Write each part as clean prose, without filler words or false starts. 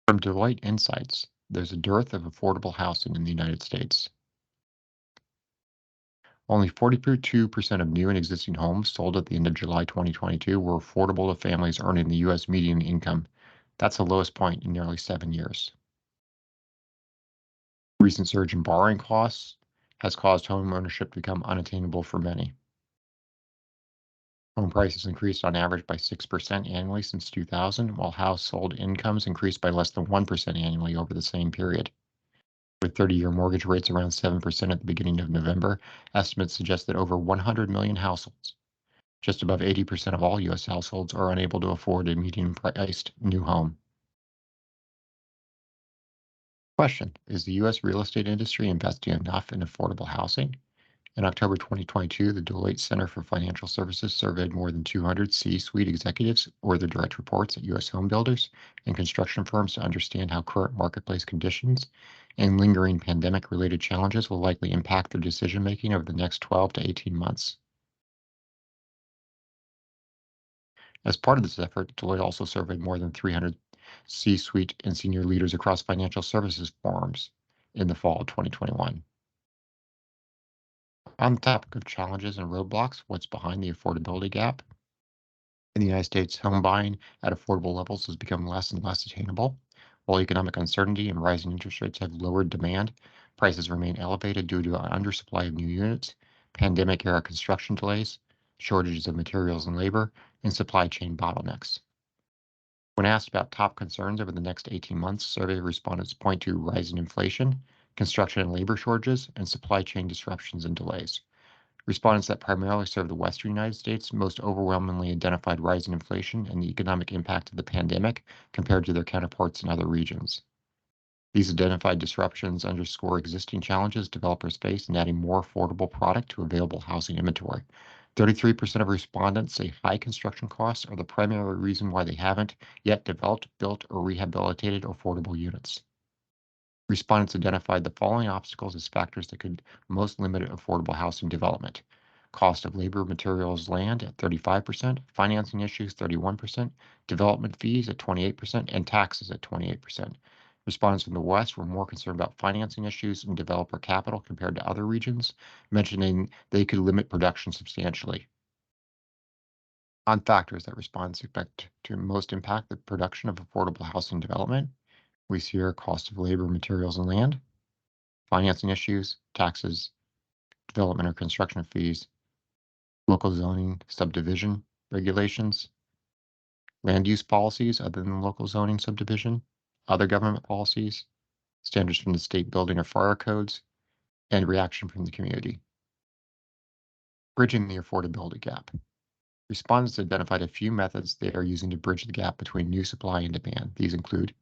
From Deloitte Insights, there's a dearth of affordable housing in the United States. Only 42% of new and existing homes sold at the end of July 2022 were affordable to families earning the U.S. median income. That's the lowest point in nearly 7 years. Recent surge in borrowing costs has caused home ownership to become unattainable for many. Home prices increased on average by 6% annually since 2000, while household incomes increased by less than 1% annually over the same period. With 30-year mortgage rates around 7% at the beginning of November, estimates suggest that over 100 million households, just above 80% of all U.S. households, are unable to afford a medium-priced new home. Question: is the U.S. real estate industry investing enough in affordable housing? In October 2022, the Deloitte Center for Financial Services surveyed more than 200 C-suite executives or their direct reports at U.S. home builders and construction firms to understand how current marketplace conditions and lingering pandemic-related challenges will likely impact their decision-making over the next 12 to 18 months. As part of this effort, Deloitte also surveyed more than 300 C-suite and senior leaders across financial services firms in the fall of 2021. On the topic of challenges and roadblocks, what's behind the affordability gap? In the United States, home buying at affordable levels has become less and less attainable. While economic uncertainty and rising interest rates have lowered demand, prices remain elevated due to an undersupply of new units, pandemic-era construction delays, shortages of materials and labor, and supply chain bottlenecks. When asked about top concerns over the next 18 months, survey respondents point to rising inflation, construction and labor shortages, and supply chain disruptions and delays. Respondents that primarily serve the Western United States most overwhelmingly identified rising inflation and the economic impact of the pandemic compared to their counterparts in other regions. These identified disruptions underscore existing challenges developers face in adding more affordable product to available housing inventory. 33% of respondents say high construction costs are the primary reason why they haven't yet developed, built, or rehabilitated affordable units. Respondents identified the following obstacles as factors that could most limit affordable housing development: cost of labor, materials, land at 35%, financing issues 31%, development fees at 28%, and taxes at 28%. Respondents from the West were more concerned about financing issues and developer capital compared to other regions, mentioning they could limit production substantially. On factors that respondents expect to most impact the production of affordable housing development, we see here cost of labor, materials, and land, financing issues, taxes, development or construction fees, local zoning, subdivision regulations, land use policies other than local zoning subdivision, other government policies, standards from the state building or fire codes, and reaction from the community. Bridging the affordability gap. Respondents identified a few methods they are using to bridge the gap between new supply and demand. These include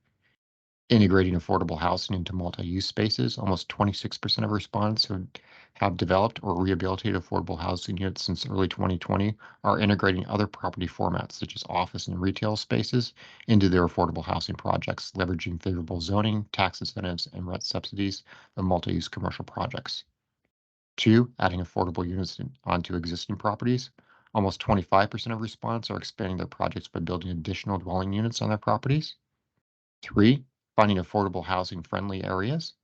integrating affordable housing into multi-use spaces. Almost 26% of respondents who have developed or rehabilitated affordable housing units since early 2020 are integrating other property formats, such as office and retail spaces, into their affordable housing projects, leveraging favorable zoning, tax incentives, and rent subsidies of multi-use commercial projects. 2, adding affordable units onto existing properties. Almost 25% of respondents are expanding their projects by building additional dwelling units on their properties. 3, finding affordable housing friendly areas.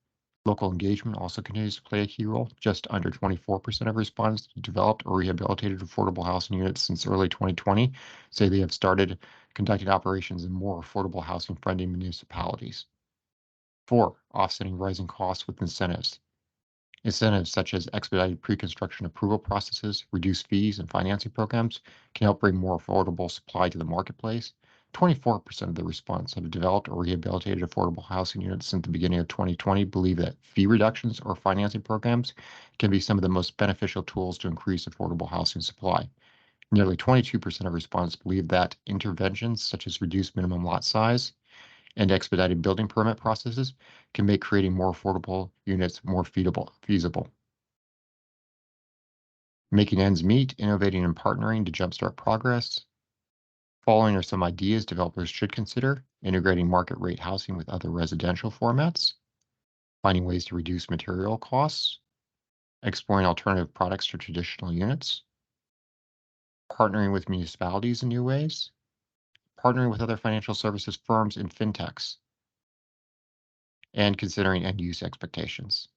Local engagement also continues to play a key role. Just under 24% of respondents who developed or rehabilitated affordable housing units since early 2020 say they have started conducting operations in more affordable housing friendly municipalities. 4, offsetting rising costs with incentives. Incentives such as expedited pre-construction approval processes, reduced fees, and financing programs can help bring more affordable supply to the marketplace. 24% of the respondents have developed or rehabilitated affordable housing units since the beginning of 2020 believe that fee reductions or financing programs can be some of the most beneficial tools to increase affordable housing supply. Nearly 22% of respondents believe that interventions such as reduced minimum lot size and expedited building permit processes can make creating more affordable units more feasible. Making ends meet, innovating and partnering to jumpstart progress. Following are some ideas developers should consider: integrating market rate housing with other residential formats, finding ways to reduce material costs, exploring alternative products to traditional units, partnering with municipalities in new ways, partnering with other financial services firms and fintechs, and considering end use expectations.